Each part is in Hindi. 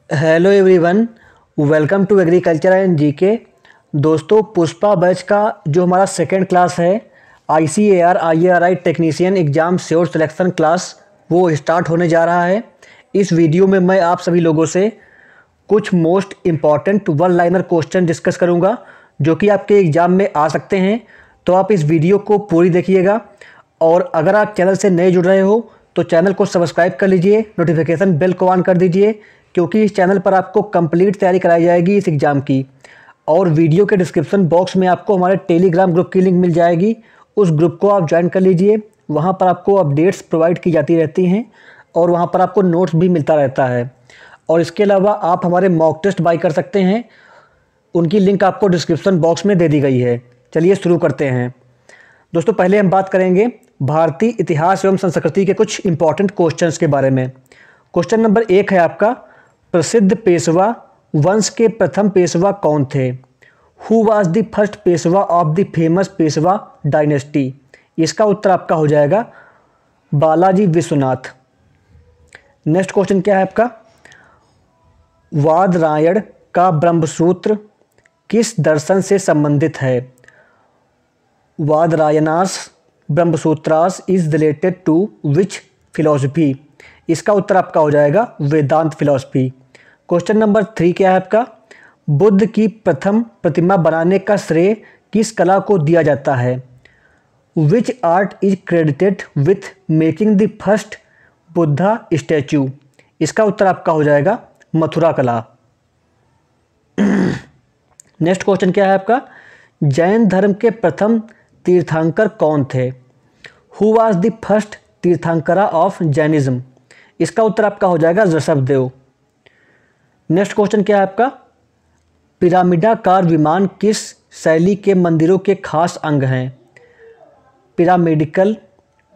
Hello everyone, welcome to agriculture and GK. दोस्तों, पुष्पा बैच का जो हमारा सेकेंड क्लास है ICAR IARI technician exam sure selection class, वो स्टार्ट होने जा रहा है। इस वीडियो में मैं आप सभी लोगों से कुछ most important one liner question discuss करूंगा जो कि आपके एग्ज़ाम में आ सकते हैं। तो आप इस वीडियो को पूरी देखिएगा और अगर आप चैनल से नए जुड़ रहे हो तो चैनल को सब्सक्राइब कर लीजिए, नोटिफिकेशन बेल को ऑन कर दीजिए, क्योंकि इस चैनल पर आपको कंप्लीट तैयारी कराई जाएगी इस एग्ज़ाम की। और वीडियो के डिस्क्रिप्शन बॉक्स में आपको हमारे टेलीग्राम ग्रुप की लिंक मिल जाएगी, उस ग्रुप को आप ज्वाइन कर लीजिए। वहाँ पर आपको अपडेट्स प्रोवाइड की जाती रहती हैं और वहाँ पर आपको नोट्स भी मिलता रहता है। और इसके अलावा आप हमारे मॉक टेस्ट बाय कर सकते हैं, उनकी लिंक आपको डिस्क्रिप्शन बॉक्स में दे दी गई है। चलिए शुरू करते हैं। दोस्तों, पहले हम बात करेंगे भारतीय इतिहास एवं संस्कृति के कुछ इंपॉर्टेंट क्वेश्चंस के बारे में। क्वेश्चन नंबर 1 है आपका, प्रसिद्ध पेशवा वंश के प्रथम पेशवा कौन थे? Who was the first Peshwa of the famous Peshwa dynasty? इसका उत्तर आपका हो जाएगा बालाजी विश्वनाथ। नेक्स्ट क्वेश्चन क्या है आपका, वादरायण का ब्रह्मसूत्र किस दर्शन से संबंधित है? Badarayana's Brahmasutras is related to which philosophy? इसका उत्तर आपका हो जाएगा वेदांत फिलॉसफी। क्वेश्चन नंबर 3 क्या है आपका, बुद्ध की प्रथम प्रतिमा बनाने का श्रेय किस कला को दिया जाता है? विच art is credited with making the first Buddha statue? इसका उत्तर आपका हो जाएगा मथुरा कला। नेक्स्ट क्वेश्चन क्या है आपका, जैन धर्म के प्रथम तीर्थंकर कौन थे? Who was the first Tirthankara of Jainism? इसका उत्तर आपका हो जाएगा ऋषभदेव। नेक्स्ट क्वेश्चन क्या है आपका, पिरामिडाकार विमान किस शैली के मंदिरों के खास अंग हैं? Pyramidical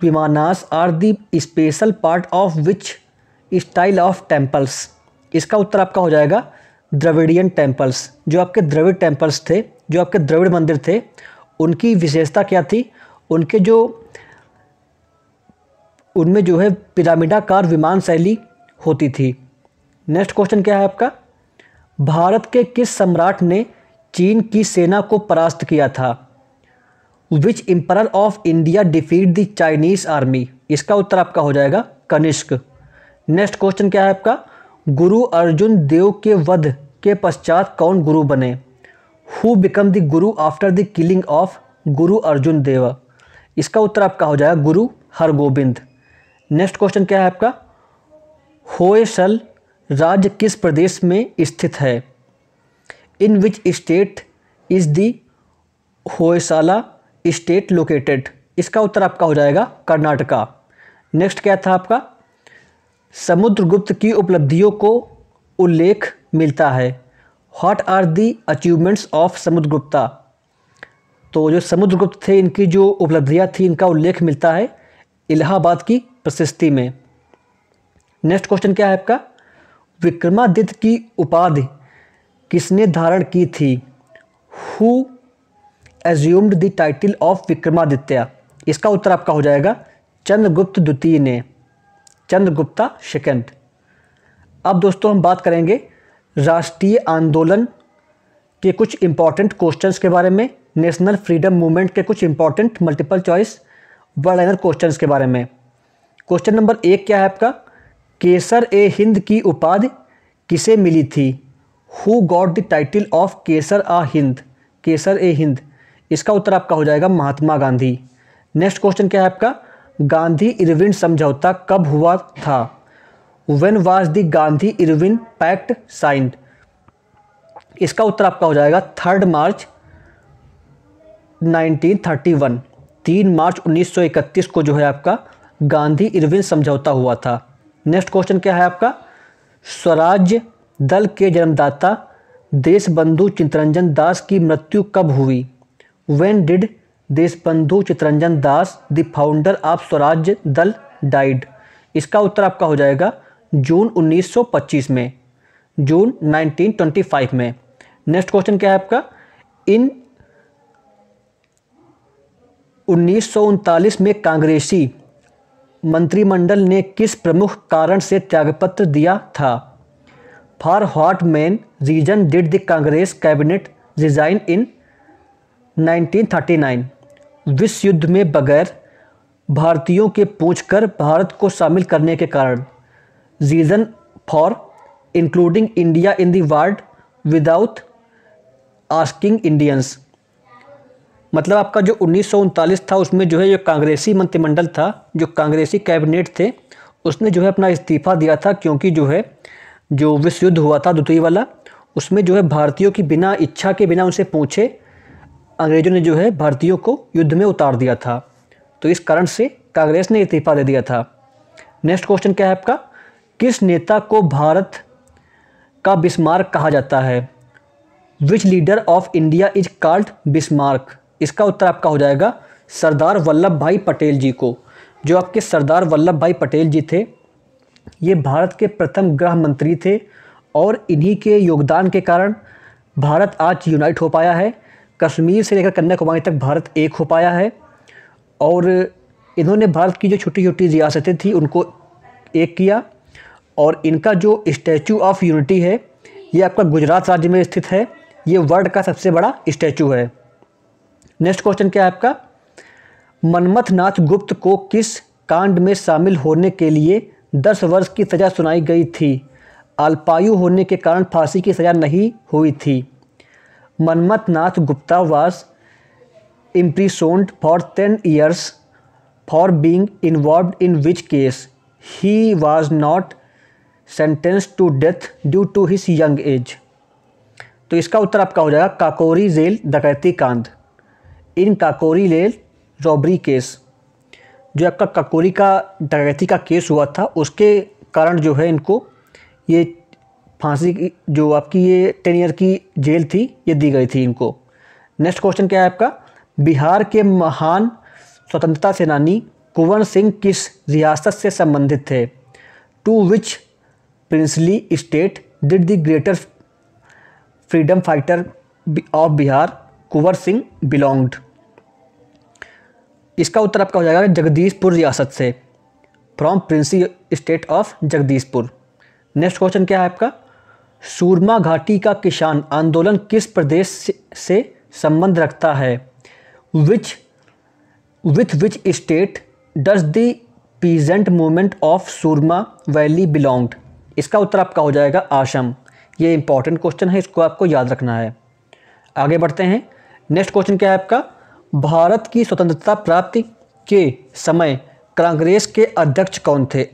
vimanas are the special part of which style of temples? इसका उत्तर आपका हो जाएगा द्रविडियन टेम्पल्स। जो आपके द्रविड़ टेम्पल्स थे, जो आपके द्रविड़ मंदिर थे, उनकी विशेषता क्या थी? उनमें जो है पिरामिडाकार विमान शैली होती थी। नेक्स्ट क्वेश्चन क्या है आपका, भारत के किस सम्राट ने चीन की सेना को परास्त किया था? Which emperor of India defeat the Chinese army? इसका उत्तर आपका हो जाएगा कनिष्क। नेक्स्ट क्वेश्चन क्या है आपका, गुरु अर्जुन देव के वध के पश्चात कौन गुरु बने? Who become the Guru after the killing of गुरु अर्जुन देव? इसका उत्तर आपका हो जाएगा गुरु हरगोबिंद। नेक्स्ट क्वेश्चन क्या है आपका, होयसल राज्य किस प्रदेश में स्थित है? In which state is the Hoysala state located? इसका उत्तर आपका हो जाएगा कर्नाटका। नेक्स्ट क्या था आपका, समुद्रगुप्त की उपलब्धियों को उल्लेख मिलता है। What are the achievements of Samudragupta? तो जो समुद्रगुप्त थे, इनकी जो उपलब्धियां थी, इनका उल्लेख मिलता है इलाहाबाद की प्रशस्ति में। नेक्स्ट क्वेश्चन क्या है आपका, विक्रमादित्य की उपाधि किसने धारण की थी? Who assumed the title of Vikramaditya? इसका उत्तर आपका हो जाएगा चंद्रगुप्त द्वितीय ने, चंद्रगुप्ता सेकंड। अब दोस्तों हम बात करेंगे राष्ट्रीय आंदोलन के कुछ इंपॉर्टेंट क्वेश्चंस के बारे में, नेशनल फ्रीडम मूवमेंट के कुछ important multiple choice one liner questions के बारे में। क्वेश्चन नंबर 1 क्या है आपका, केसर ए हिंद की उपाधि किसे मिली थी? Who got the title of Kaisar i Hind? Kaisar e Hind? इसका उत्तर आपका हो जाएगा महात्मा गांधी। नेक्स्ट क्वेश्चन क्या है आपका, गांधी इरविन समझौता कब हुआ था? When was the Gandhi Irwin pact signed? इसका उत्तर आपका हो जाएगा 3 मार्च 1931। 3 मार्च 1931 को जो है आपका गांधी इरविन समझौता हुआ था। नेक्स्ट क्वेश्चन क्या है आपका, स्वराज्य दल के जन्मदाता देशबंधु चित्तरंजन दास की मृत्यु कब हुई? When did Deshbandhu Chittaranjan Das the founder of स्वराज्य दल डाइड? इसका उत्तर आपका हो जाएगा जून 1925 में, जून 1925 में। नेक्स्ट क्वेश्चन क्या है आपका, इन 1939 में कांग्रेसी मंत्रिमंडल ने किस प्रमुख कारण से त्यागपत्र दिया था? For what main reason did the Congress cabinet resign in 1939? विश्व युद्ध में बगैर भारतीयों के पूछकर भारत को शामिल करने के कारण। Reason for including India in the war without asking Indians. मतलब आपका जो 1939 था उसमें जो है जो कांग्रेसी मंत्रिमंडल था, जो कांग्रेसी कैबिनेट थे, उसने जो है अपना इस्तीफ़ा दिया था क्योंकि जो है जो विश्व युद्ध हुआ था द्वितीय वाला, उसमें जो है भारतीयों की बिना इच्छा के, बिना उनसे पूछे अंग्रेज़ों ने जो है भारतीयों को युद्ध में उतार दिया था। तो इस कारण से कांग्रेस ने इस्तीफ़ा दे दिया था। नेक्स्ट क्वेश्चन क्या है आपका? किस नेता को भारत का बिस्मार्क कहा जाता है? Which leader of India is called Bismarck? इसका उत्तर आपका हो जाएगा सरदार वल्लभ भाई पटेल जी को। जो आपके सरदार वल्लभ भाई पटेल जी थे, ये भारत के प्रथम गृह मंत्री थे और इन्हीं के योगदान के कारण भारत आज यूनाइट हो पाया है। कश्मीर से लेकर कन्याकुमारी तक भारत एक हो पाया है और इन्होंने भारत की जो छोटी छोटी रियासतें थी उनको एक किया। और इनका जो स्टैचू ऑफ यूनिटी है ये आपका गुजरात राज्य में स्थित है। ये वर्ल्ड का सबसे बड़ा स्टैचू है। नेक्स्ट क्वेश्चन क्या है आपका? मनमथ नाथ गुप्त को किस कांड में शामिल होने के लिए 10 वर्ष की सज़ा सुनाई गई थी? अल्पायु होने के कारण फांसी की सज़ा नहीं हुई थी। मनमथ नाथ Gupta was imprisoned for 10 years for being involved in which case he was not sentenced to death due to his young age? तो इसका उत्तर आपका हो जाएगा काकोरी जेल डकैती कांड। इन काकोरी जेल रॉबरी केस, जो आपका काकोरी का डकैती का केस हुआ था उसके कारण जो है इनको ये फांसी की जो आपकी ये 10 ईयर की जेल थी ये दी गई थी इनको। नेक्स्ट क्वेश्चन क्या है आपका? बिहार के महान स्वतंत्रता सेनानी कुंवर सिंह किस रियासत से संबंधित थे? To which princely state did the greater freedom fighter of Bihar Kunwar Singh belonged? इसका उत्तर आपका हो जाएगा जगदीशपुर रियासत से, from princely state of Jagdishpur. Next question क्या है आपका? सूरमा घाटी का किसान आंदोलन किस प्रदेश से संबंध रखता है? With which state does the peasant movement of Surma valley belonged? इसका उत्तर आपका हो जाएगा आसम। ये इंपॉर्टेंट क्वेश्चन है, इसको आपको याद रखना है। आगे बढ़ते हैं। नेक्स्ट क्वेश्चन क्या है आपका? भारत की स्वतंत्रता प्राप्ति के समय कांग्रेस के अध्यक्ष कौन थे?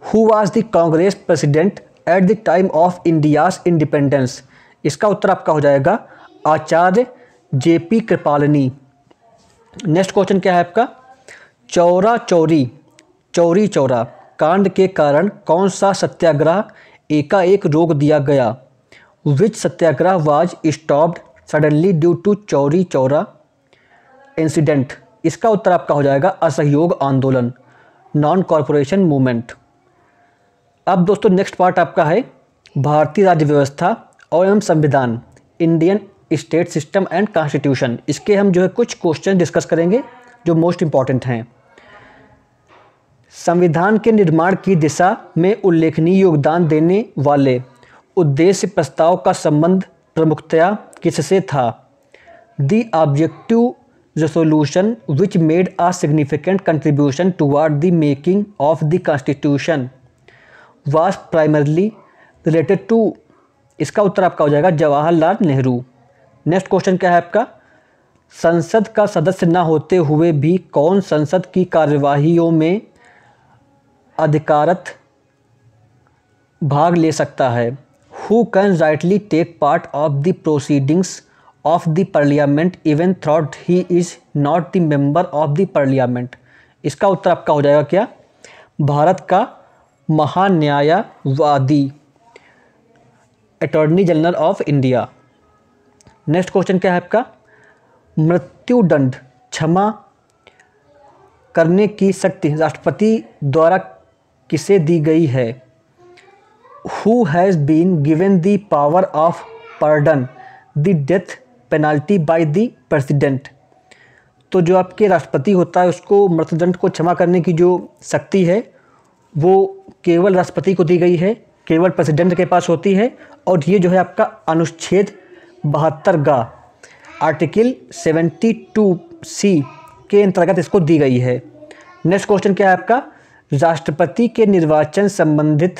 Who was the Congress president at the time of India's independence? इसका उत्तर आपका हो जाएगा आचार्य जेपी कृपालनी। नेक्स्ट क्वेश्चन क्या है आपका? चौरा चौरी चौरी चौरा कांड के कारण कौन सा सत्याग्रह एकाएक रोक दिया गया? Which satyagraha was stopped suddenly due to Chauri Chaura incident? इसका उत्तर आपका हो जाएगा असहयोग आंदोलन, नॉन कॉरपोरेशन मूवमेंट। अब दोस्तों नेक्स्ट पार्ट आपका है भारतीय राज्य व्यवस्था और एवं संविधान, Indian state system and constitution. इसके हम जो है कुछ क्वेश्चन डिस्कस करेंगे जो मोस्ट इंपॉर्टेंट हैं। संविधान के निर्माण की दिशा में उल्लेखनीय योगदान देने वाले उद्देश्य प्रस्ताव का संबंध प्रमुखतया किससे था? The objective resolution which made a significant contribution toward the making of the constitution was primarily related to? इसका उत्तर आपका हो जाएगा जवाहरलाल नेहरू। नेक्स्ट क्वेश्चन क्या है आपका? संसद का सदस्य न होते हुए भी कौन संसद की कार्यवाहियों में अधिकारत भाग ले सकता है? Who can rightly take part of the proceedings of the parliament even thought he is not the member of the parliament? इसका उत्तर आपका हो जाएगा क्या? भारत का महान्यायवादी, attorney general of India. Next question क्या है आपका? मृत्युदंड क्षमा करने की शक्ति राष्ट्रपति द्वारा किसे दी गई है? Who has been given the power of pardon the death penalty by the president? तो जो आपके राष्ट्रपति होता है उसको मृत्युदंड को क्षमा करने की जो शक्ति है वो केवल राष्ट्रपति को दी गई है। केवल प्रेसिडेंट के पास होती है, और ये जो है आपका अनुच्छेद 72 आर्टिकल 72C के अंतर्गत इसको दी गई है। नेक्स्ट क्वेश्चन क्या है आपका, राष्ट्रपति के निर्वाचन संबंधित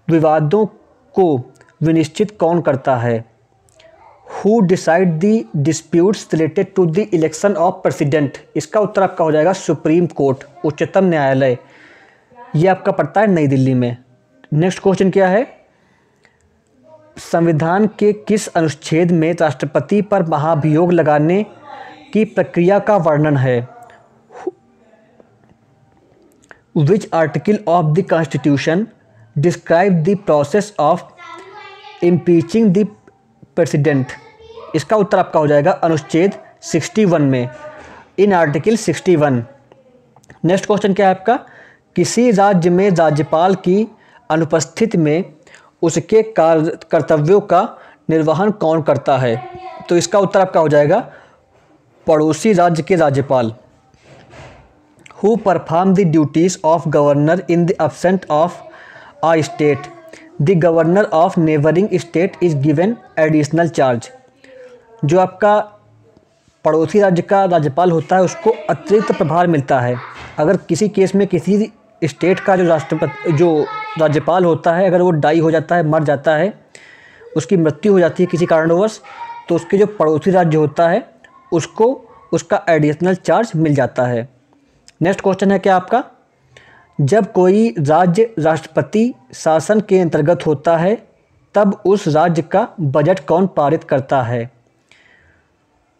विवादों को विनिश्चित कौन करता है? Who decide the disputes related to the election of president? इसका उत्तर आपका हो जाएगा सुप्रीम कोर्ट, उच्चतम न्यायालय। ये आपका पड़ता है नई दिल्ली में। नेक्स्ट क्वेश्चन क्या है, संविधान के किस अनुच्छेद में राष्ट्रपति पर महाभियोग लगाने की प्रक्रिया का वर्णन है? Which article of the constitution describe the process of impeaching the president? इसका उत्तर आपका हो जाएगा अनुच्छेद 61 में, इन आर्टिकल 61। नेक्स्ट क्वेश्चन क्या है आपका, किसी राज्य में राज्यपाल की अनुपस्थिति में उसके कर्तव्यों का निर्वहन कौन करता है? तो इसका उत्तर आपका हो जाएगा पड़ोसी राज्य के राज्यपाल। Who perform the duties of governor in the absent of a state? The governor of neighbouring state is given additional charge. जो आपका पड़ोसी राज्य का राज्यपाल होता है उसको अतिरिक्त प्रभार मिलता है। अगर किसी केस में किसी स्टेट का जो राज्यपाल होता है, अगर वो डाई हो जाता है, मर जाता है, उसकी मृत्यु हो जाती है किसी कारणवश, तो उसके जो पड़ोसी राज्य होता है उसको उसका एडिशनल चार्ज मिल जाता है। नेक्स्ट क्वेश्चन है क्या आपका, जब कोई राज्य राष्ट्रपति शासन के अंतर्गत होता है तब उस राज्य का बजट कौन पारित करता है?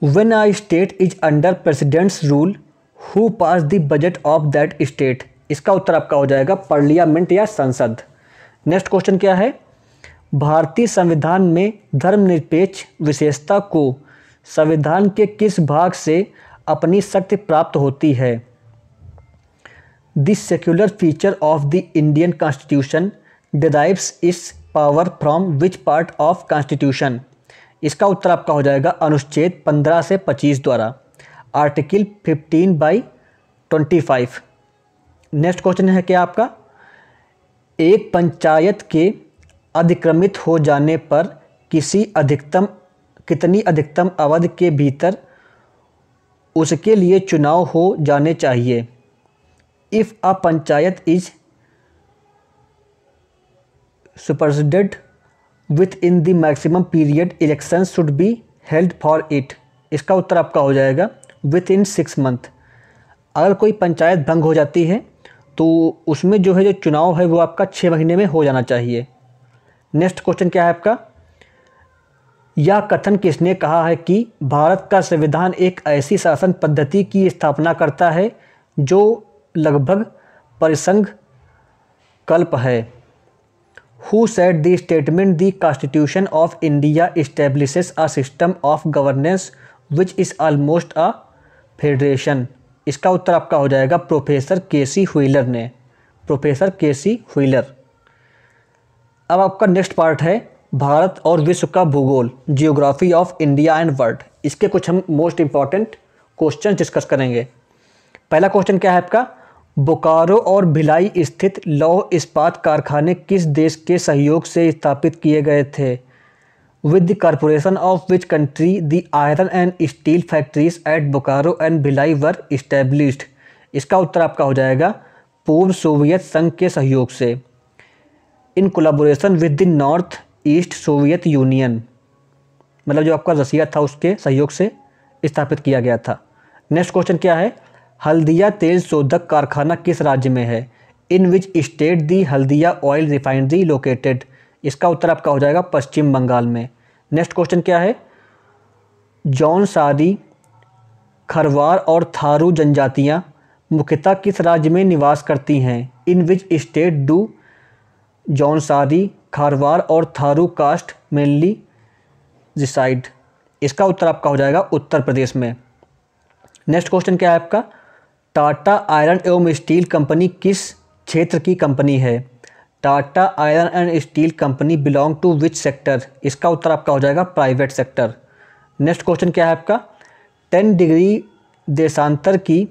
When a state is under president's rule, who pass the budget of that state? इसका उत्तर आपका हो जाएगा पार्लियामेंट या संसद। नेक्स्ट क्वेश्चन क्या है, भारतीय संविधान में धर्मनिरपेक्ष विशेषता को संविधान के किस भाग से अपनी शक्ति प्राप्त होती है? This secular feature of the Indian Constitution derives its power from which part of Constitution? इसका उत्तर आपका हो जाएगा अनुच्छेद 15 से 25 द्वारा, आर्टिकल 15/25। नेक्स्ट क्वेश्चन है क्या आपका, एक पंचायत के अधिक्रमित हो जाने पर कितनी अधिकतम अवधि के भीतर उसके लिए चुनाव हो जाने चाहिए? If a panchayat is superseded within the maximum period elections should be held for it? इसका उत्तर आपका हो जाएगा within 6 month। अगर कोई पंचायत भंग हो जाती है तो उसमें जो है जो चुनाव है वो आपका 6 महीने में हो जाना चाहिए। नेक्स्ट क्वेश्चन क्या है आपका, यह कथन किसने कहा है कि भारत का संविधान एक ऐसी शासन पद्धति की स्थापना करता है जो लगभग परिसंघ कल्प है? Who said the statement the Constitution of India establishes a system of governance which is almost a federation? इसका उत्तर आपका हो जाएगा प्रोफेसर केसी व्हीलर ने, प्रोफेसर केसी व्हीलर। अब आपका नेक्स्ट पार्ट है भारत और विश्व का भूगोल, geography of India and world. इसके कुछ हम मोस्ट इंपॉर्टेंट क्वेश्चन डिस्कस करेंगे। पहला क्वेश्चन क्या है आपका, बोकारो और भिलाई स्थित लौह इस्पात कारखाने किस देश के सहयोग से स्थापित किए गए थे? With the corporation of which country the iron and steel factories at Bokaro and Bhilai were established? इसका उत्तर आपका हो जाएगा पूर्व सोवियत संघ के सहयोग से, in collaboration with the north east Soviet union, मतलब जो आपका रसिया था उसके सहयोग से स्थापित किया गया था। नेक्स्ट क्वेश्चन क्या है, हल्दिया तेल शोधक कारखाना किस राज्य में है? In which state the Haldia oil refinery located? इसका उत्तर आपका हो जाएगा पश्चिम बंगाल में। नेक्स्ट क्वेश्चन क्या है, जौनसारी, खरवार और थारू जनजातियां मुख्यतः किस राज्य में निवास करती हैं? In which state do Jaunsari, खारवार और थारू कास्ट मेनली रिसाइड? इसका उत्तर आपका हो जाएगा उत्तर प्रदेश में। नेक्स्ट क्वेश्चन क्या है आपका, टाटा आयरन एवं स्टील कंपनी किस क्षेत्र की कंपनी है? Tata iron and steel company belong to which sector? इसका उत्तर आपका हो जाएगा प्राइवेट सेक्टर। नेक्स्ट क्वेश्चन क्या है आपका, 10 डिग्री देशांतर की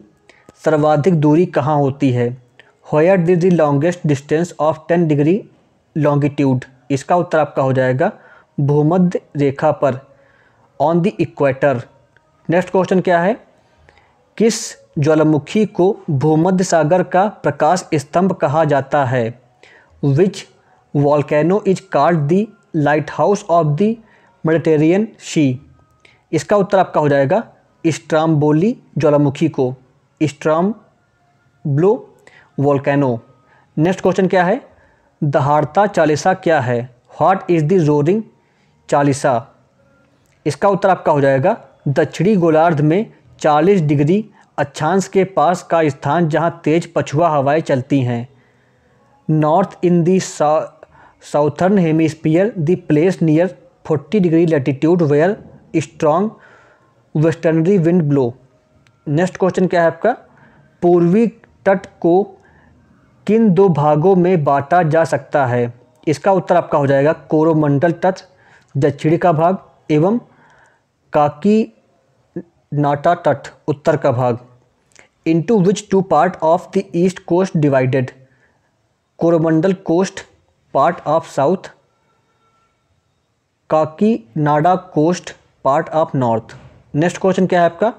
सर्वाधिक दूरी कहाँ होती है? Where is the longest distance of 10 degree longitude? इसका उत्तर आपका हो जाएगा भूमध्य रेखा पर, on the equator. Next question क्या है? किस ज्वालामुखी को भूमध्य सागर का प्रकाश स्तंभ कहा जाता है? Which volcano is called the light house of the Mediterranean sea? इसका उत्तर आपका हो जाएगा स्ट्राम्बोली ज्वालामुखी को, स्ट्राम्ब्लो वॉल्केनो। नेक्स्ट क्वेश्चन क्या है? दहाड़ता चालीसा क्या है? What is the roaring Chalisa? इसका उत्तर आपका हो जाएगा दक्षिणी गोलार्ध में 40 डिग्री अक्षांश के पास का स्थान जहां तेज पछुआ हवाएं चलती हैं। North in the southern hemisphere the place near 40 degree latitude where strong westerly wind blow. Next question क्या है आपका? पूर्वी तट को किन दो भागों में बांटा जा सकता है? इसका उत्तर आपका हो जाएगा कोरोमंडल तट दक्षिणी का भाग एवं काकी नाटा तट उत्तर का भाग। Into which two part of the east coast divided? Coromandel coast part of south, Kakinada coast part of north. Next question क्या है आपका?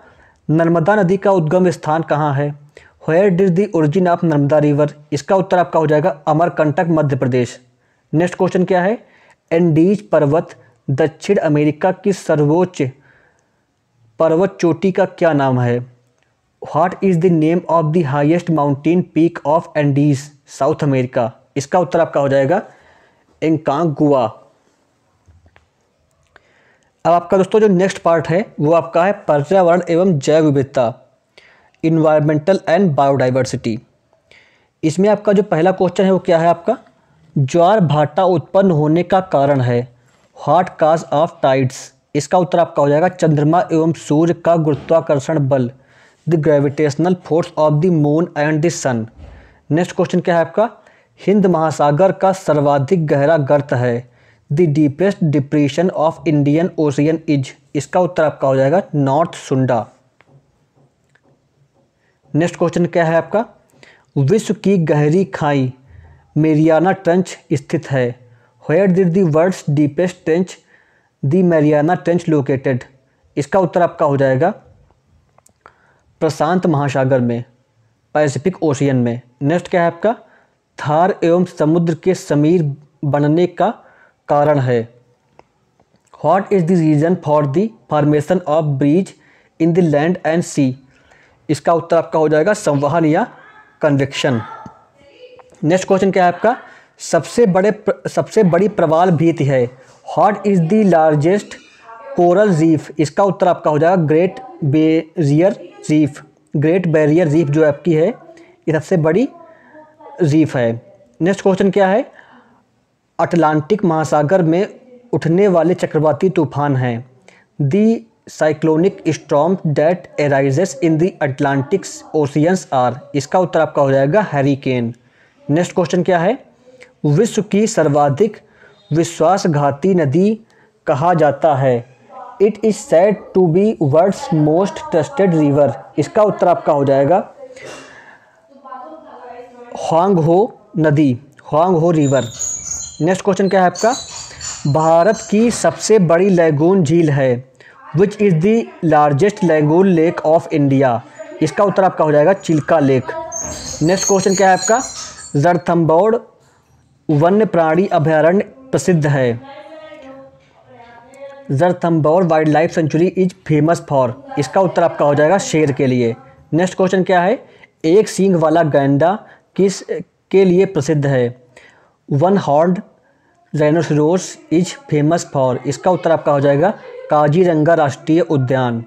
नर्मदा नदी का उद्गम स्थान कहाँ है? Where does the origin of Narmada river? इसका उत्तर आपका हो जाएगा अमरकंटक मध्य प्रदेश। नेक्स्ट क्वेश्चन क्या है? एंडीज पर्वत दक्षिण अमेरिका की सर्वोच्च पर्वत चोटी का क्या नाम है? What is the name of the highest mountain peak of Andes south America? इसका उत्तर आपका हो जाएगा एंकांगुआ। अब आपका दोस्तों जो नेक्स्ट पार्ट है वो आपका है पर्यावरण एवं जैव विविधता, इन्वायरमेंटल एंड बायोडाइवर्सिटी। इसमें आपका जो पहला क्वेश्चन है वो क्या है आपका? ज्वार भाटा उत्पन्न होने का कारण है? What cause of tides? इसका उत्तर आपका हो जाएगा चंद्रमा एवं सूर्य का गुरुत्वाकर्षण बल, the gravitational force of the moon and the sun. Next question क्या है आपका? हिंद महासागर का सर्वाधिक गहरा गर्त है? The deepest depression of Indian ocean is? इसका उत्तर आपका हो जाएगा नॉर्थ सुंडा। नेक्स्ट क्वेश्चन क्या है आपका? विश्व की गहरी खाई मेरियाना ट्रेंच स्थित है? Where did the world's deepest trench the Mariana trench located? इसका उत्तर आपका हो जाएगा प्रशांत महासागर में, पैसिफिक ओशियन में। नेक्स्ट क्या है आपका? थार एवं समुद्र के समीर बनने का कारण है? What is the reason for the formation of bridge in the land and sea? इसका उत्तर आपका हो जाएगा संवहन या कन्वेक्शन। नेक्स्ट क्वेश्चन क्या है आपका? सबसे बड़ी प्रवाल भीति है? What is the largest coral reef? इसका उत्तर आपका हो जाएगा great barrier reef. Great barrier reef जो आपकी है ये सबसे बड़ी रीफ है। नेक्स्ट क्वेश्चन क्या है? अटलांटिक महासागर में उठने वाले चक्रवाती तूफान हैं? The cyclonic storm that arises in the Atlantic oceans are? इसका उत्तर आपका हो जाएगा हैरिकेन। नेक्स्ट क्वेश्चन क्या है? विश्व की सर्वाधिक विश्वासघाती नदी कहा जाता है? It is said to be world's most trusted river? इसका उत्तर आपका हो जाएगा ह्वांगहो नदी, ह्वांगहो रिवर। नेक्स्ट क्वेश्चन क्या है आपका? भारत की सबसे बड़ी लैगून झील है? Which is the largest lagoon lake of India? इसका उत्तर आपका हो जाएगा चिल्का लेक। नेक्स्ट क्वेश्चन क्या है आपका? रणथंभौर वन्य प्राणी अभयारण्य प्रसिद्ध है? Ranthambore wild life sanctuary is famous for? इसका उत्तर आपका हो जाएगा शेर के लिए। नेक्स्ट क्वेश्चन क्या है? एक सींग वाला गैंडा किस के लिए प्रसिद्ध है? One horned rhinoceros is famous for? इसका उत्तर आपका हो जाएगा काजीरंगा राष्ट्रीय उद्यान।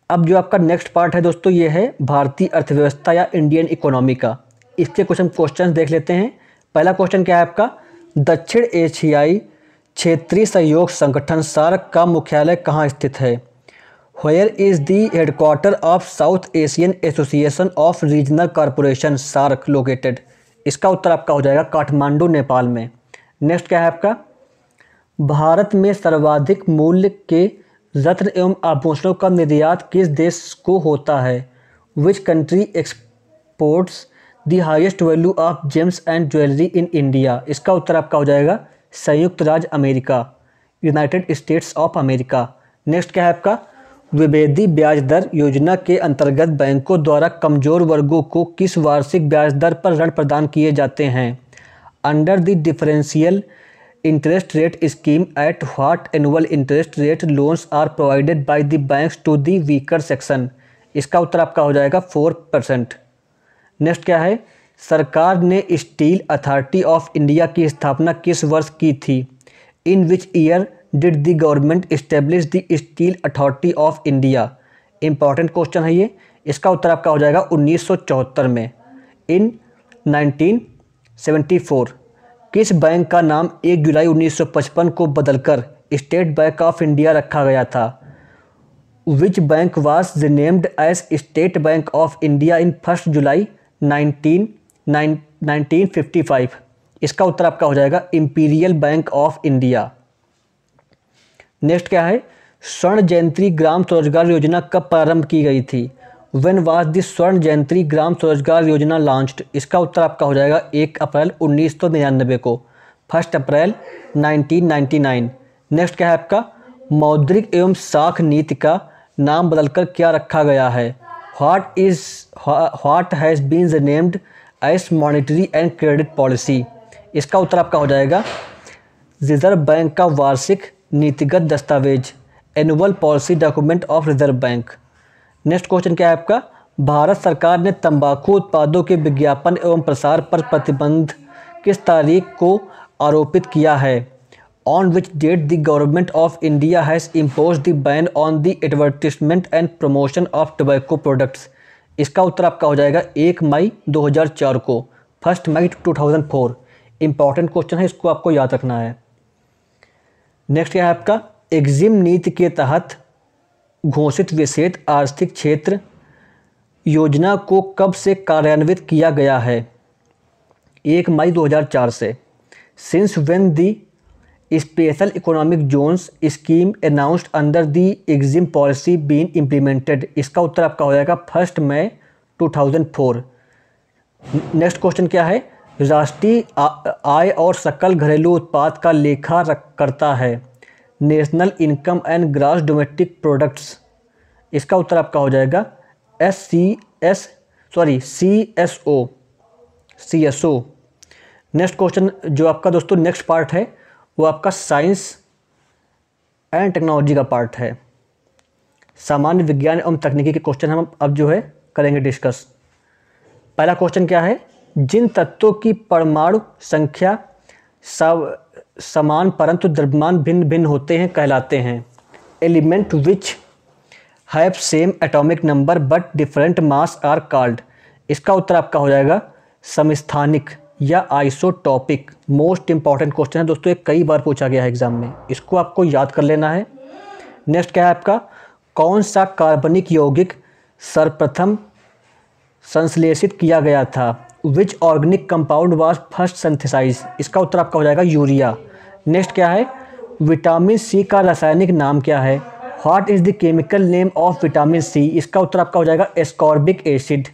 अब जो आपका नेक्स्ट पार्ट है दोस्तों ये है भारतीय अर्थव्यवस्था या इंडियन इकोनॉमी का। इसके कुछ हम क्वेश्चन देख लेते हैं। पहला क्वेश्चन क्या है आपका? दक्षिण एशियाई क्षेत्रीय सहयोग संगठन सार्क का मुख्यालय कहाँ स्थित है? Where is the headquarter of South Asian Association of Regional Corporation SAARC located? इसका उत्तर आपका हो जाएगा काठमांडू नेपाल में। नेक्स्ट क्या है आपका? भारत में सर्वाधिक मूल्य के रत्न एवं आभूषणों का निर्यात किस देश को होता है? Which country exports the highest value of James and jewellery in India? इसका उत्तर आपका हो जाएगा संयुक्त राज्य America, United states of America. Next क्या है आपका? द्विवेदी ब्याज दर योजना के अंतर्गत बैंकों द्वारा कमजोर वर्गों को किस वार्षिक ब्याज दर पर ऋण प्रदान किए जाते हैं? Under the differential interest rate scheme at what annual interest rate loans are provided by the banks to the weaker section? इसका उत्तर आपका हो जाएगा 4%। नेक्स्ट क्या है? सरकार ने स्टील अथॉरिटी ऑफ इंडिया की स्थापना किस वर्ष की थी? In which year did the government establish the steel authority of India? Important question है ये। इसका उत्तर आपका हो जाएगा 1974 में, इन 1974। किस बैंक का नाम 1 जुलाई 1955 को बदलकर स्टेट बैंक ऑफ इंडिया रखा गया था? Which bank was renamed as State Bank of India in 1 July 1955? इसका उत्तर आपका हो जाएगा Imperial Bank of India. Next क्या है? स्वर्ण जयंती ग्राम स्वरोजगार योजना कब प्रारंभ की गई थी? व्हेन वाज द स्वर्ण जयंती ग्राम स्वरोजगार योजना लॉन्च्ड? इसका उत्तर आपका हो जाएगा 1 अप्रैल 1999 को, 1 अप्रैल 1999। नेक्स्ट क्या है आपका? मौद्रिक एवं साख नीति का नाम बदलकर क्या रखा गया है? What has been renamed as monetary and credit policy? इसका उत्तर आपका हो जाएगा रिजर्व बैंक का वार्षिक नीतिगत दस्तावेज, annual policy document of reserve bank. Next question क्या है आपका? भारत सरकार ने तंबाकू उत्पादों के विज्ञापन एवं प्रसार पर प्रतिबंध किस तारीख को आरोपित किया है? On which date the government of India has impose the ban on the advertisement and promotion of tobacco products? इसका उत्तर आपका हो जाएगा 1 मई 2004 को, 1 मई 2004। इंपॉर्टेंट क्वेश्चन है, इसको आपको याद रखना है। नेक्स्ट क्या है आपका? एग्जिम नीति के तहत घोषित विशेष आर्थिक क्षेत्र योजना को कब से कार्यान्वित किया गया है? 1 मई 2004 से। Since when the special economic zones scheme announced under the EXIM policy been implemented? इसका उत्तर आपका हो जाएगा 1 मई 2004। नेक्स्ट क्वेश्चन क्या है? राष्ट्रीय आय और सकल घरेलू उत्पाद का लेखा करता है national income and gross domestic products? इसका उत्तर आपका हो जाएगा CSO। नेक्स्ट क्वेश्चन जो आपका दोस्तों नेक्स्ट पार्ट है वो आपका साइंस एंड टेक्नोलॉजी का पार्ट है। सामान्य विज्ञान एवं तकनीकी के क्वेश्चन हम अब जो है करेंगे डिस्कस। पहला क्वेश्चन क्या है? जिन तत्वों की परमाणु संख्या समान परंतु द्रव्यमान भिन्न भिन्न होते हैं कहलाते हैं? Element which have same atomic number but different mass are called? इसका उत्तर आपका हो जाएगा समस्थानिक या आइसोटॉपिक। मोस्ट इंपॉर्टेंट क्वेश्चन है दोस्तों, ये कई बार पूछा गया है एग्जाम में, इसको आपको याद कर लेना है। नेक्स्ट क्या है आपका? कौन सा कार्बनिक यौगिक सर्वप्रथम संश्लेषित किया गया था? Which organic compound was first synthesize? इसका उत्तर आपका हो जाएगा यूरिया। नेक्स्ट क्या है? विटामिन सी का रासायनिक नाम क्या है? What is the chemical name of vitamin C? इसका उत्तर आपका हो जाएगा एस्कॉर्बिक एसिड।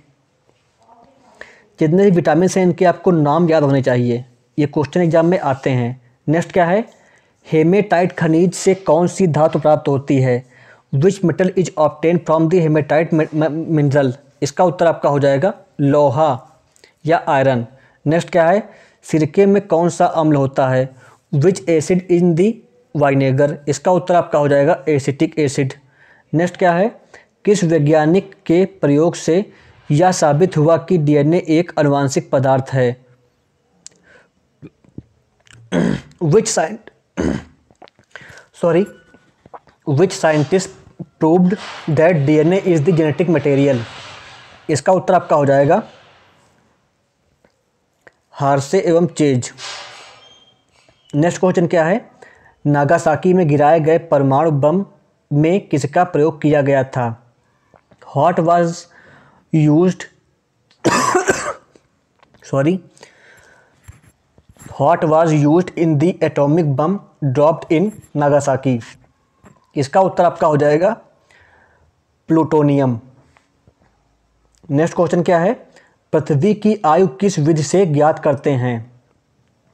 जितने भी विटामिन हैं इनके आपको नाम याद होने चाहिए, ये क्वेश्चन एग्जाम में आते हैं। नेक्स्ट क्या है? हेमेटाइट खनिज से कौन सी धातु प्राप्त होती है? Which metal is obtain from the hematite mineral? इसका उत्तर आपका हो जाएगा लोहा या आयरन। नेक्स्ट क्या है? सिरके में कौन सा अम्ल होता है? विच एसिड इन दी वाइनेगर? इसका उत्तर आपका हो जाएगा एसिटिक एसिड। नेक्स्ट क्या है? किस वैज्ञानिक के प्रयोग से यह साबित हुआ कि डीएनए एक आनुवांशिक पदार्थ है? Which scientist proved that DNA is the genetic material? इसका उत्तर आपका हो जाएगा हार्से एवं चेज। नेक्स्ट क्वेश्चन क्या है? नागासाकी में गिराए गए परमाणु बम में किसका प्रयोग किया गया था? What was used in the atomic bomb dropped in Nagasaki? इसका उत्तर आपका हो जाएगा प्लूटोनियम। नेक्स्ट क्वेश्चन क्या है? पृथ्वी की आयु किस विधि से ज्ञात करते हैं?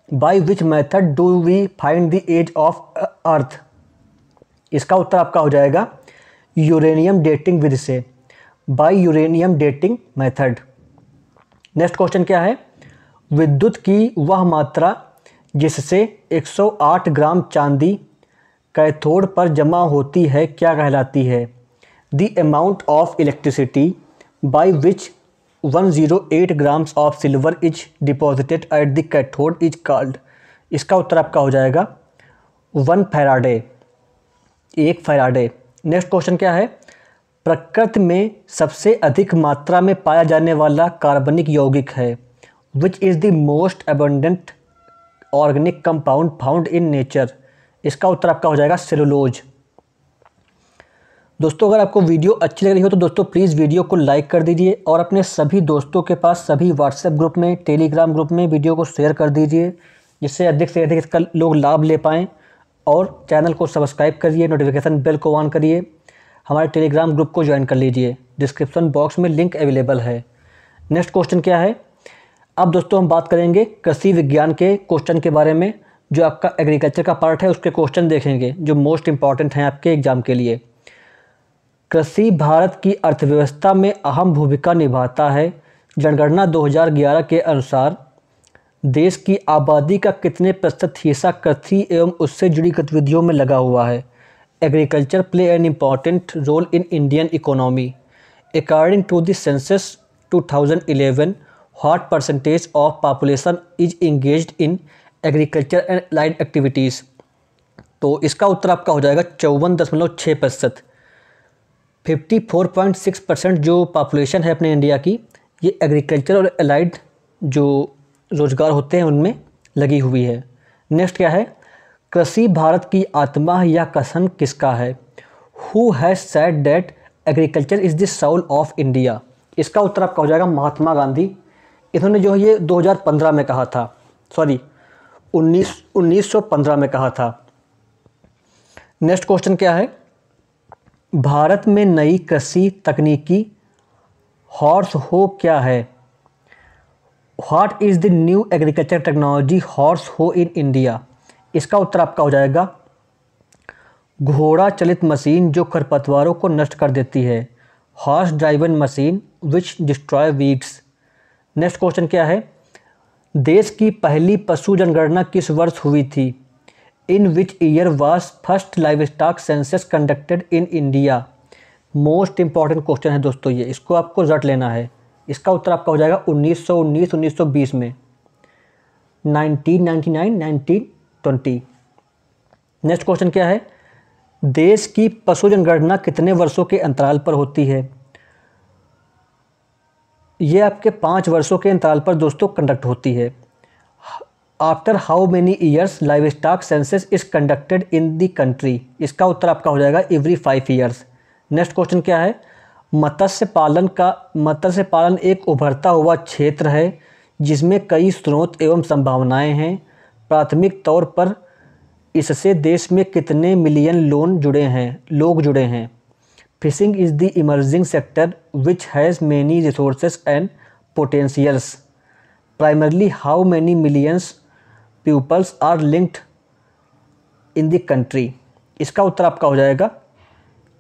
By which method do we find the age of earth? इसका उत्तर आपका हो जाएगा यूरेनियम डेटिंग विधि से, by uranium dating method. Next question क्या है? विद्युत की वह मात्रा जिससे 108 ग्राम चांदी कैथोड पर जमा होती है क्या कहलाती है? The amount of electricity by which 108 grams of silver is deposited at the cathode is called. इसका उत्तर आपका हो जाएगा 1 फैराडे, 1 फैराडे। नेक्स्ट क्वेश्चन क्या है? प्रकृति में सबसे अधिक मात्रा में पाया जाने वाला कार्बनिक यौगिक है which is the most abundant organic compound found in nature. इसका उत्तर आपका हो जाएगा सेलुलोज। दोस्तों अगर आपको वीडियो अच्छी लग रही हो तो दोस्तों प्लीज़ वीडियो को लाइक कर दीजिए और अपने सभी दोस्तों के पास सभी व्हाट्सएप ग्रुप में, टेलीग्राम ग्रुप में वीडियो को शेयर कर दीजिए, जिससे अधिक से अधिक इसका लोग लाभ ले पाएँ। और चैनल को सब्सक्राइब करिए, नोटिफिकेशन बेल को ऑन करिए, हमारे टेलीग्राम ग्रुप को ज्वाइन कर लीजिए, डिस्क्रिप्शन बॉक्स में लिंक अवेलेबल है। नेक्स्ट क्वेश्चन क्या है? अब दोस्तों हम बात करेंगे कृषि विज्ञान के क्वेश्चन के बारे में। जो आपका एग्रीकल्चर का पार्ट है उसके क्वेश्चन देखेंगे जो मोस्ट इंपॉर्टेंट हैं आपके एग्जाम के लिए। कृषि भारत की अर्थव्यवस्था में अहम भूमिका निभाता है। जनगणना 2011 के अनुसार देश की आबादी का कितने प्रतिशत हिस्सा कृषि एवं उससे जुड़ी गतिविधियों में लगा हुआ है? Agriculture play an important role in Indian economy. According to the census 2011, what percentage of population is engaged in agriculture and allied activities? तो इसका उत्तर आपका हो जाएगा 54.6%। 54.6% जो पॉपुलेशन है अपने इंडिया की, ये एग्रीकल्चर और अलाइड जो रोज़गार होते हैं उनमें लगी हुई है। नेक्स्ट क्या है? कृषि भारत की आत्मा या कथन किसका है? Who has said that agriculture is the soul of India? इसका उत्तर आपका हो जाएगा महात्मा गांधी। इन्होंने जो है ये 2015 में कहा था, सॉरी 1915 में कहा था। नेक्स्ट क्वेश्चन क्या है? भारत में नई कृषि तकनीकी हॉर्स हो क्या है? What is the new agriculture technology horse हो इन इंडिया? इसका उत्तर आपका हो जाएगा घोड़ा चलित मशीन जो खरपतवारों को नष्ट कर देती है, horse driven machine which destroy weeds. Next question क्या है? देश की पहली पशु जनगणना किस वर्ष हुई थी? In which year was first livestock census conducted in India? Most important question है दोस्तों ये, इसको आपको रट लेना है। इसका उत्तर आपका हो जाएगा 1919, 1920 में, 1999, 1920। नेक्स्ट क्वेश्चन क्या है? देश की पशु जनगणना कितने वर्षों के अंतराल पर होती है? ये आपके 5 वर्षों के अंतराल पर दोस्तों कंडक्ट होती है। After how many years livestock census is conducted in the country? इसका उत्तर आपका हो जाएगा एवरी 5 ईयर्स। नेक्स्ट क्वेश्चन क्या है? मत्स्य पालन एक उभरता हुआ क्षेत्र है जिसमें कई स्रोत एवं संभावनाएं हैं। प्राथमिक तौर पर इससे देश में कितने मिलियन लोग जुड़े हैं? Fishing is the emerging sector which has many resources and potentials. Primarily how many millions peoples are linked in the country? इसका उत्तर आपका हो जाएगा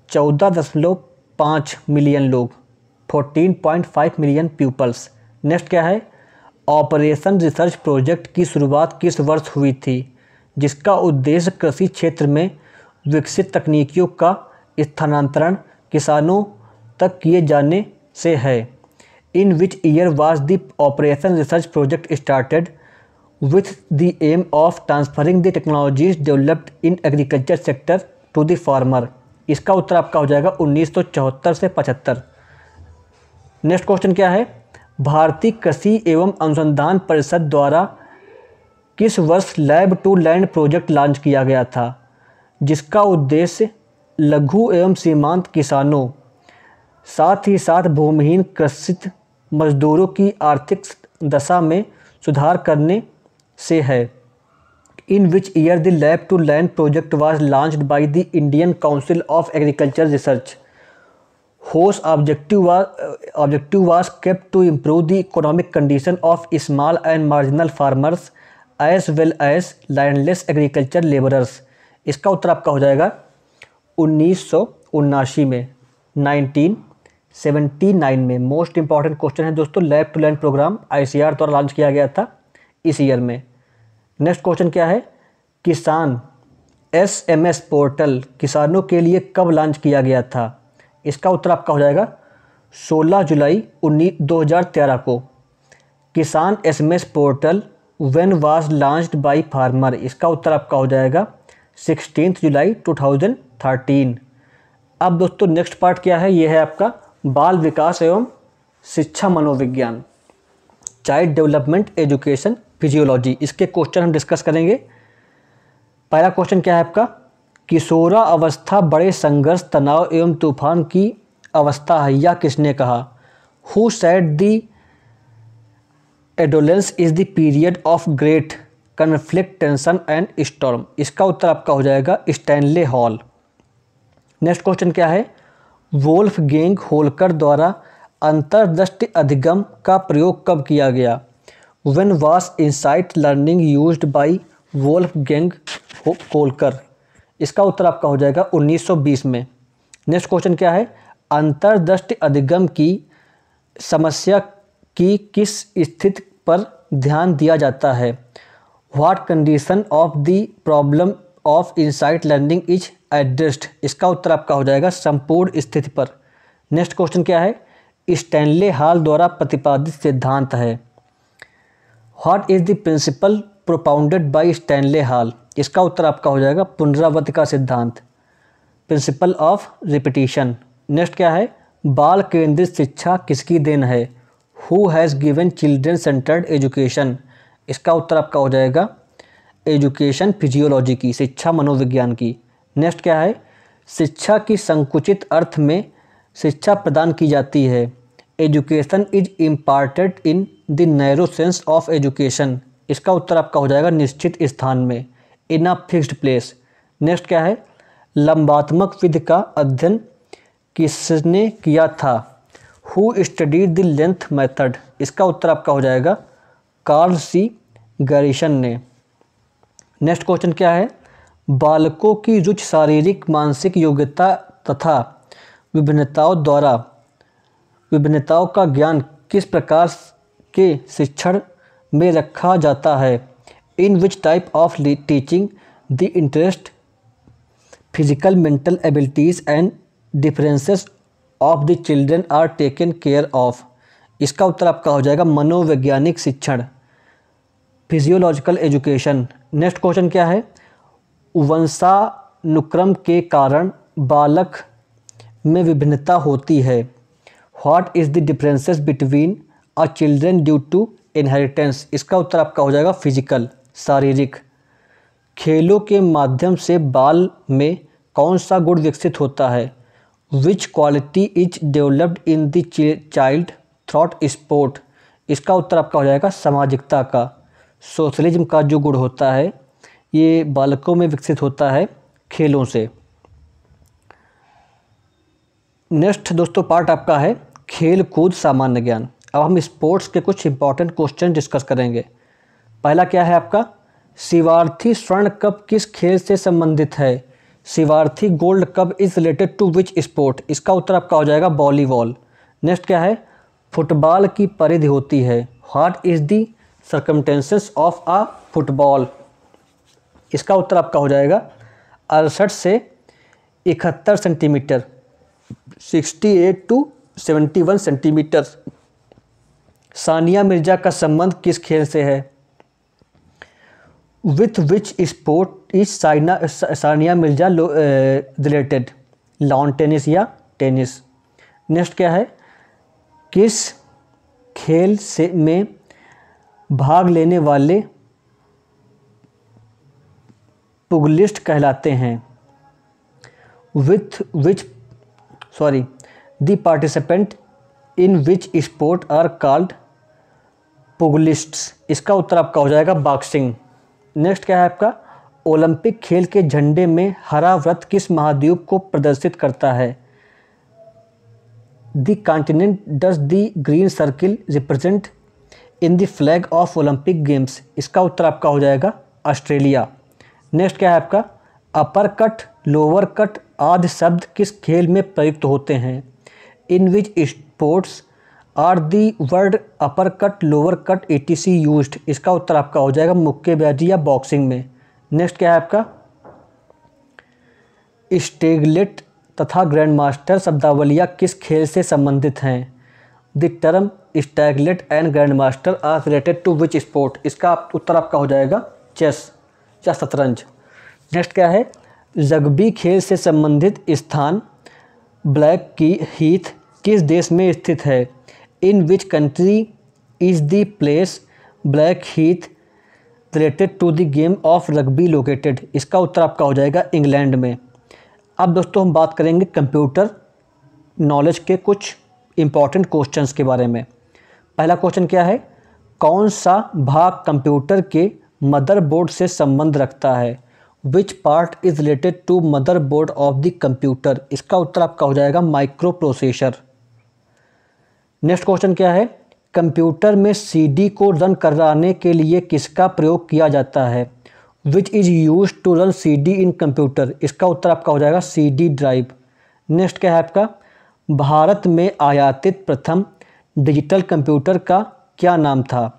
14.5 मिलियन लोग, 14.5 मिलियन पीपल्स। नेक्स्ट क्या है? ऑपरेशन रिसर्च प्रोजेक्ट की शुरुआत किस वर्ष हुई थी जिसका उद्देश्य कृषि क्षेत्र में विकसित तकनीकियों का स्थानांतरण किसानों तक किए जाने से है? In which year was the operation research project started with the aim of transferring the technologies developed in agriculture sector to the farmer? इसका उत्तर आपका हो जाएगा 1974 से 75। नेक्स्ट क्वेश्चन क्या है? भारतीय कृषि एवं अनुसंधान परिषद द्वारा किस वर्ष lab to land project launch किया गया था जिसका उद्देश्य लघु एवं सीमांत किसानों साथ ही साथ भूमिहीन कृषि मजदूरों की आर्थिक दशा में सुधार करने से है? In which year the lab to land project was launched by the Indian council of agriculture research? Whose objective was kept to improve the economic condition of small and marginal farmers as well as landless agriculture labourers. इसका उत्तर आपका हो जाएगा 1979 में, 1979 में। मोस्ट इंपॉर्टेंट क्वेश्चन है दोस्तों, lab to land program ICAR द्वारा लॉन्च किया गया था इस ईयर में। नेक्स्ट क्वेश्चन क्या है, किसान SMS पोर्टल किसानों के लिए कब लॉन्च किया गया था? इसका उत्तर आपका हो जाएगा 16 जुलाई 2013 को। किसान SMS portal when was launched by farmer. इसका उत्तर आपका हो जाएगा 16 जुलाई 2013। अब दोस्तों नेक्स्ट पार्ट क्या है, ये है आपका बाल विकास एवं शिक्षा मनोविज्ञान, चाइल्ड डेवलपमेंट एजुकेशन फिजियोलॉजी। इसके क्वेश्चन हम डिस्कस करेंगे। पहला क्वेश्चन क्या है आपका, किशोरा अवस्था बड़े संघर्ष, तनाव एवं तूफान की अवस्था है, यह किसने कहा? Who said the adolescence is the period of great conflict, tension and storm. इसका उत्तर आपका हो जाएगा स्टैनले हॉल। नेक्स्ट क्वेश्चन क्या है, वोल्फगैंग होलकर द्वारा अंतर्दृष्टि अधिगम का प्रयोग कब किया गया? When was insight learning used by Wolfgang Holkar. इसका उत्तर आपका हो जाएगा 1920 में। नेक्स्ट क्वेश्चन क्या है, अंतर्दृष्टि अधिगम की समस्या की किस स्थिति पर ध्यान दिया जाता है? What condition of the problem of insight learning is addressed. इसका उत्तर आपका हो जाएगा संपूर्ण स्थिति पर। नेक्स्ट क्वेश्चन क्या है, स्टैनले हॉल द्वारा प्रतिपादित सिद्धांत है। What is the principle propounded by Stanley Hall. इसका उत्तर आपका हो जाएगा पुनरावृत्ति का सिद्धांत, प्रिंसिपल ऑफ रिपीटिशन। नेक्स्ट क्या है, बाल केंद्रित शिक्षा किसकी देन है? Who has given children centred education. इसका उत्तर आपका हो जाएगा एजुकेशन फिजियोलॉजी की, शिक्षा मनोविज्ञान की। नेक्स्ट क्या है, शिक्षा की संकुचित अर्थ में शिक्षा प्रदान की जाती है। Education is imparted in the narrow sense of education. इसका उत्तर आपका हो जाएगा निश्चित स्थान में, इन अ फिक्स्ड प्लेस। नेक्स्ट क्या है, लंबात्मक विधि का अध्ययन किसने किया था? Who studied the length method. इसका उत्तर आपका हो जाएगा कार्ल सी गैरिसन ने। नेक्स्ट क्वेश्चन क्या है, बालकों की रुचि शारीरिक मानसिक योग्यता तथा विभिन्नताओं का ज्ञान किस प्रकार के शिक्षण में रखा जाता है? In which type of teaching the interest, physical mental abilities and differences of the children are taken care of. इसका उत्तर आपका हो जाएगा मनोवैज्ञानिक शिक्षण, फिजियोलॉजिकल एजुकेशन। नेक्स्ट क्वेश्चन क्या है, वंशानुक्रम के कारण बालक में विभिन्नता होती है। What is the differences between a children due to inheritance. इसका उत्तर आपका हो जाएगा फिजिकल, शारीरिक। खेलों के माध्यम से बाल में कौन सा गुण विकसित होता है? विच quality is developed in the child throat sport. इसका उत्तर आपका हो जाएगा सामाजिकता का, सोशलिज्म का जो गुण होता है ये बालकों में विकसित होता है खेलों से। नेक्स्ट दोस्तों पार्ट आपका है खेल कूद सामान्य ज्ञान। अब हम स्पोर्ट्स के कुछ इंपॉर्टेंट क्वेश्चन डिस्कस करेंगे। पहला क्या है आपका, शिवार्थी स्वर्ण कप किस खेल से संबंधित है? Shivarthi gold cup is related to which sport. इसका उत्तर आपका हो जाएगा वॉलीबॉल। नेक्स्ट क्या है, फुटबॉल की परिधि होती है। What is the circumstances of a football. इसका उत्तर आपका हो जाएगा 68 से 71 centimeter, 68 to 71 centimeter. Sania Mirza का संबंध किस खेल से है? With which sport is Sania Mirza related? Lawn tennis या टेनिस। नेक्स्ट क्या है, किस खेल से में भाग लेने वाले पुगलिस्ट कहलाते हैं? The participant in which sport are called pugilists. इसका उत्तर आपका हो जाएगा बॉक्सिंग। नेक्स्ट क्या है आपका, ओलंपिक खेल के झंडे में हरा वृत्त किस महाद्वीप को प्रदर्शित करता है? The continent does the green circle represent in the flag of Olympic games? इसका उत्तर आपका हो जाएगा ऑस्ट्रेलिया। नेक्स्ट क्या है आपका, अपर कट लोअर कट आदि शब्द किस खेल में प्रयुक्त होते हैं? In which sports are the word upper cut lower cut etc used? इसका उत्तर आपका हो जाएगा मुक्केबाजी या बॉक्सिंग में। नेक्स्ट क्या है आपका, स्टेगलेट तथा ग्रैंड मास्टर शब्दावलियाँ किस खेल से संबंधित हैं? The term stalemate and grand master are related to which sport? इसका उत्तर आपका हो जाएगा चेस या शतरंज। नेक्स्ट क्या है, रग्बी खेल से संबंधित स्थान ब्लैक की हीथ किस देश में स्थित है? In which country is the place Blackheath related to the game of rugby located? इसका उत्तर आपका हो जाएगा इंग्लैंड में। अब दोस्तों हम बात करेंगे कंप्यूटर नॉलेज के कुछ इम्पॉर्टेंट क्वेश्चंस के बारे में। पहला क्वेश्चन क्या है, कौन सा भाग कंप्यूटर के मदरबोर्ड से संबंध रखता है? Which part is related to motherboard of the computer? इसका उत्तर आपका हो जाएगा माइक्रो प्रोसेसर। नेक्स्ट क्वेश्चन क्या है, कंप्यूटर में CD को रन कराने के लिए किसका प्रयोग किया जाता है? Which is use to run CD in computer? इसका उत्तर आपका हो जाएगा CD ड्राइव। नेक्स्ट क्या है आपका, भारत में आयातित प्रथम डिजिटल कंप्यूटर का क्या नाम था?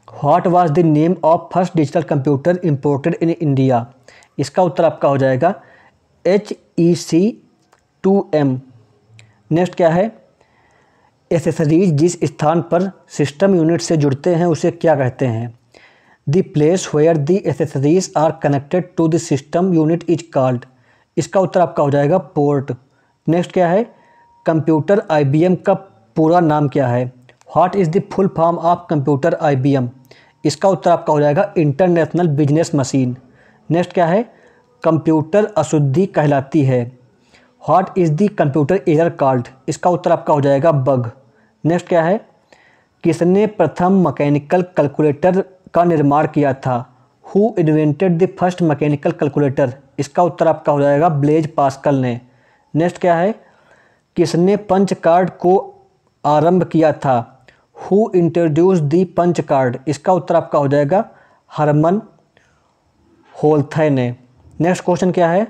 What was the name of first digital computer imported in India? इसका उत्तर आपका हो जाएगा HEC2M। नेक्स्ट क्या है, एसेसरीज जिस स्थान पर सिस्टम यूनिट से जुड़ते हैं उसे क्या कहते हैं? The place where the accessories are connected to the system unit is called? इसका उत्तर आपका हो जाएगा पोर्ट। नेक्स्ट क्या है, कंप्यूटर IBM का पूरा नाम क्या है? What is the full form of computer IBM? इसका उत्तर आपका हो जाएगा इंटरनेशनल बिजनेस मशीन। नेक्स्ट क्या है, कंप्यूटर अशुद्धि कहलाती है? What is the computer error called? इसका उत्तर आपका हो जाएगा बग। नेक्स्ट क्या है, किसने प्रथम मैकेनिकल कैलकुलेटर का निर्माण किया था? Who invented the first mechanical calculator? इसका उत्तर आपका हो जाएगा ब्लेज पास्कल ने। नेक्स्ट क्या है, किसने पंच कार्ड को आरंभ किया था? Who introduce the punch card? इसका उत्तर आपका हो जाएगा हरमन होल्थै ने। नेक्स्ट क्वेश्चन क्या है,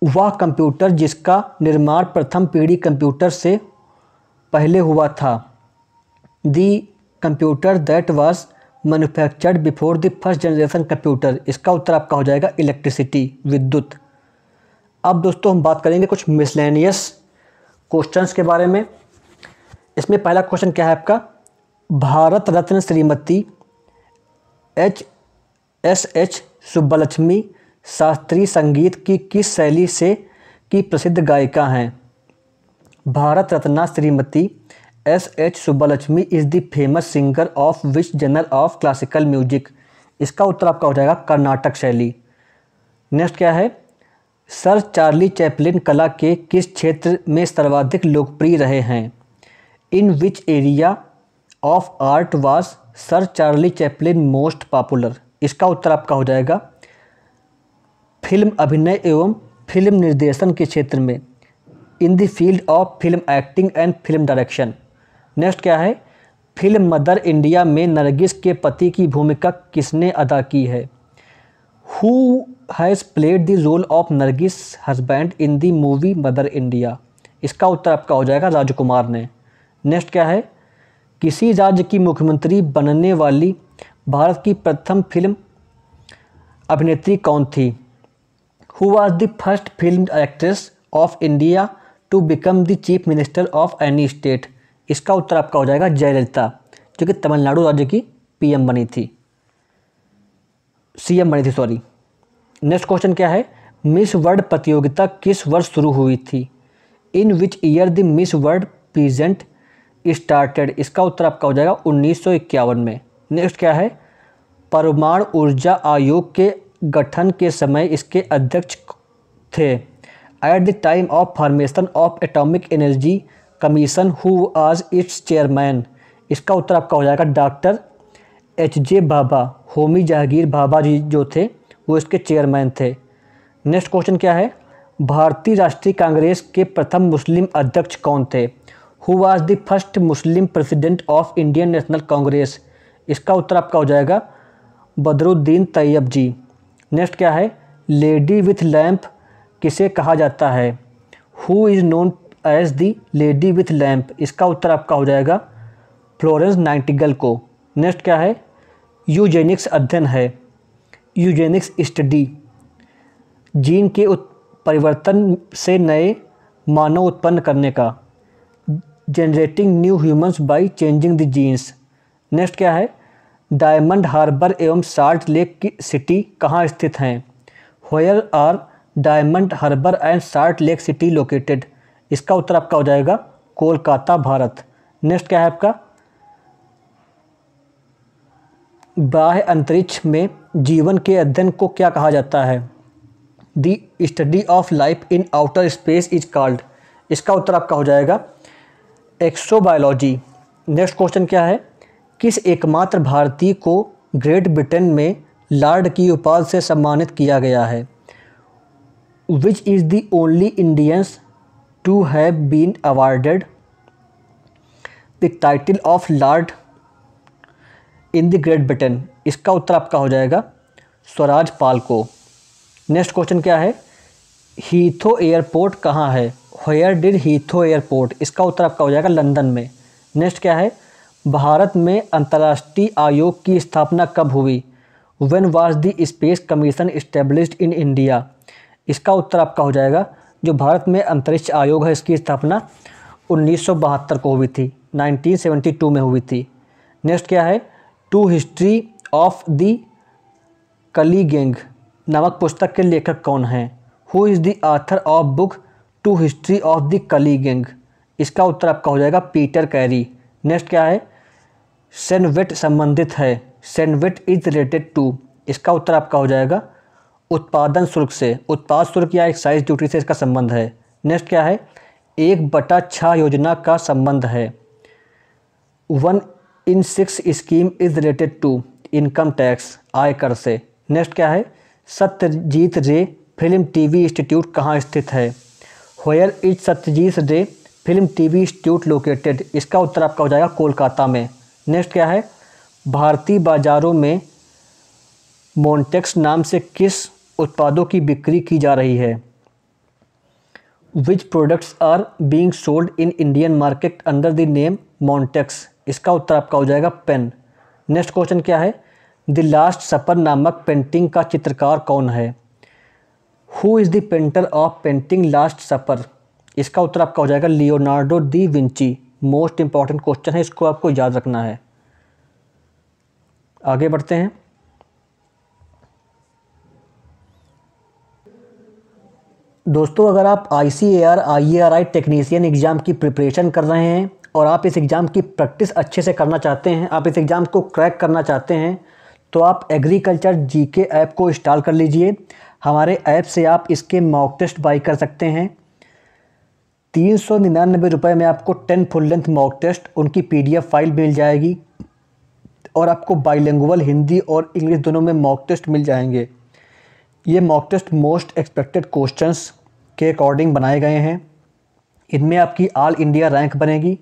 वह कंप्यूटर जिसका निर्माण प्रथम पीढ़ी कंप्यूटर से पहले हुआ था? The computer that was manufactured before the first generation computer? इसका उत्तर आपका हो जाएगा इलेक्ट्रिसिटी, विद्युत। अब दोस्तों हम बात करेंगे कुछ मिसलेनियस क्वेश्चंस के बारे में। इसमें पहला क्वेश्चन क्या है आपका, भारत रत्न श्रीमती HSH सुब्बलक्ष्मी शास्त्रीय संगीत की किस शैली से की प्रसिद्ध गायिका हैं? Bharat Ratna Shrimati SH Subbulakshmi is the famous singer of which genre of classical music? इसका उत्तर आपका हो जाएगा कर्नाटक शैली। नेक्स्ट क्या है, सर चार्ली चैपलिन कला के किस क्षेत्र में सर्वाधिक लोकप्रिय रहे हैं? In which area of art was sir Charlie Chaplin most popular? इसका उत्तर आपका हो जाएगा फिल्म अभिनय एवं फिल्म निर्देशन के क्षेत्र में, in the field of film acting and film direction. Next क्या है, फिल्म मदर इंडिया में नरगिस के पति की भूमिका किसने अदा की है? Who has played the role of Nargis husband in the movie Mother India? इसका उत्तर आपका हो जाएगा राजकुमार ने। नेक्स्ट क्या है, किसी राज्य की मुख्यमंत्री बनने वाली भारत की प्रथम फिल्म अभिनेत्री कौन थी? Who was the first film actress of India to become the chief minister of any state? इसका उत्तर आपका हो जाएगा जयललिता, जो कि तमिलनाडु राज्य की PM बनी थी, CM बनी थी, सॉरी। नेक्स्ट क्वेश्चन क्या है, मिस वर्ल्ड प्रतियोगिता किस वर्ष शुरू हुई थी? In which year the miss world present started? इसका उत्तर आपका हो जाएगा 1951 में। नेक्स्ट क्या है, परमाणु ऊर्जा आयोग के गठन के समय इसके अध्यक्ष थे? At the time of formation of atomic energy commission who was it's chairman? इसका उत्तर आपका हो जाएगा डॉक्टर HJ भाभा। होमी जहांगीर भाभा जी जो थे वो इसके चेयरमैन थे। नेक्स्ट क्वेश्चन क्या है, भारतीय राष्ट्रीय कांग्रेस के प्रथम मुस्लिम अध्यक्ष कौन थे? Who was the first Muslim president of Indian national Congress? इसका उत्तर आपका हो जाएगा बदरुद्दीन तैयब जी। नेक्स्ट क्या है? लेडी विथ लैंप किसे कहा जाता है? Who is known as the lady with lamp? इसका उत्तर आपका हो जाएगा फ्लोरेंस नाइटिंगेल को। नेक्स्ट क्या है? यूजेनिक्स अध्ययन है, यूजेनिक्स स्टडी जीन के परिवर्तन से नए मानव उत्पन्न करने का, generating new humans by changing the genes. Next क्या है? डायमंड हार्बर एवं साल्ट लेक की सिटी कहाँ स्थित हैं? Where are Diamond Harbour and Salt Lake City located? इसका उत्तर आपका हो जाएगा कोलकाता, भारत। नेक्स्ट क्या है आपका? बाह्य अंतरिक्ष में जीवन के अध्ययन को क्या कहा जाता है? The study of life in outer space is called. इसका उत्तर आपका हो जाएगा एक्सोबायोलॉजी। नेक्स्ट क्वेश्चन क्या है? किस एकमात्र भारतीय को ग्रेट ब्रिटेन में लॉर्ड की उपाधि से सम्मानित किया गया है? Which is the only Indians to have been awarded the title of lord in the Great Britain? इसका उत्तर आपका हो जाएगा स्वराज पाल को। नेक्स्ट क्वेश्चन क्या है? हीथ्रो एयरपोर्ट कहाँ है? Where did Heathrow airport? इसका उत्तर आपका हो जाएगा लंदन में। नेक्स्ट क्या है? भारत में अंतर्राष्ट्रीय आयोग की स्थापना कब हुई? When was the space commission established in India? इसका उत्तर आपका हो जाएगा जो भारत में अंतरिक्ष आयोग है इसकी स्थापना 1972 को हुई थी, 1972 में हुई थी। नेक्स्ट क्या है? To history of the Kali gang नामक पुस्तक के लेखक कौन हैं? Who is the author of book to history of the Kali gang? इसका उत्तर आपका हो जाएगा पीटर कैरी। नेक्स्ट क्या है? सेनवेट संबंधित है, सेनवेट इज रिलेटेड टू? इसका उत्तर आपका हो जाएगा उत्पादन शुल्क से, उत्पाद शुल्क या एक्साइज ड्यूटी से इसका संबंध है। नेक्स्ट क्या है? 1/6 योजना का संबंध है। 1/6 scheme is related to income tax, आयकर से। नेक्स्ट क्या है? सत्यजीत रे फिल्म टीवी इंस्टीट्यूट कहाँ स्थित है? व्हेयर इज सत्यजीत रे फिल्म टीवी इंस्टीट्यूट लोकेटेड? इसका उत्तर आपका हो जाएगा कोलकाता में। नेक्स्ट क्या है? भारतीय बाजारों में मोन्टेक्स नाम से किस उत्पादों की बिक्री की जा रही है? Which products are being sold in Indian market under the name Montex? इसका उत्तर आपका हो जाएगा पेन। नेक्स्ट क्वेश्चन क्या है? द लास्ट सपर नामक पेंटिंग का चित्रकार कौन है? Who is the painter of painting last supper? इसका उत्तर आपका हो जाएगा Leonardo da Vinci. Most important question है, इसको आपको याद रखना है। आगे बढ़ते हैं। दोस्तों, अगर आप ICAR IARI टेक्नीशियन एग्ज़ाम की प्रिपरेशन कर रहे हैं और आप इस एग्ज़ाम की प्रैक्टिस अच्छे से करना चाहते हैं, आप इस एग्ज़ाम को क्रैक करना चाहते हैं, तो आप एग्रीकल्चर GK ऐप को इंस्टॉल कर लीजिए। हमारे ऐप से आप इसके मॉक टेस्ट बाई कर सकते हैं। 399 रुपये में आपको 10 फुल लेंथ मॉक टेस्ट, उनकी PDF फाइल मिल जाएगी और आपको बाइलिंगुअल हिंदी और इंग्लिश दोनों में मॉक टेस्ट मिल जाएंगे। ये mock test most expected questions के अकॉर्डिंग बनाए गए हैं। इनमें आपकी ऑल इंडिया रैंक बनेगी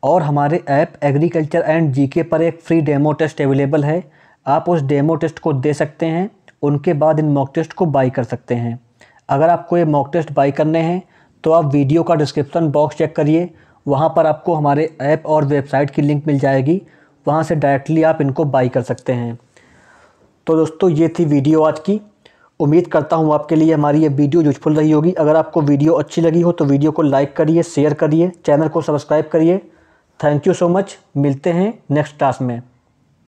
और हमारे ऐप एग्रीकल्चर एंड GK पर एक फ्री डेमो टेस्ट अवेलेबल है। आप उस डेमो टेस्ट को दे सकते हैं, उनके बाद इन मॉक टेस्ट को बाई कर सकते हैं। अगर आपको ये मॉक टेस्ट बाई करने हैं तो आप वीडियो का डिस्क्रिप्शन बॉक्स चेक करिए, वहाँ पर आपको हमारे ऐप और वेबसाइट की लिंक मिल जाएगी, वहाँ से डायरेक्टली आप इनको बाई कर सकते हैं। तो दोस्तों, ये थी वीडियो आज की। उम्मीद करता हूँ आपके लिए हमारी ये वीडियो यूजफुल रही होगी। अगर आपको वीडियो अच्छी लगी हो तो वीडियो को लाइक करिए, शेयर करिए, चैनल को सब्सक्राइब करिए। Thank you so much. मिलते हैं नेक्स्ट क्लास में।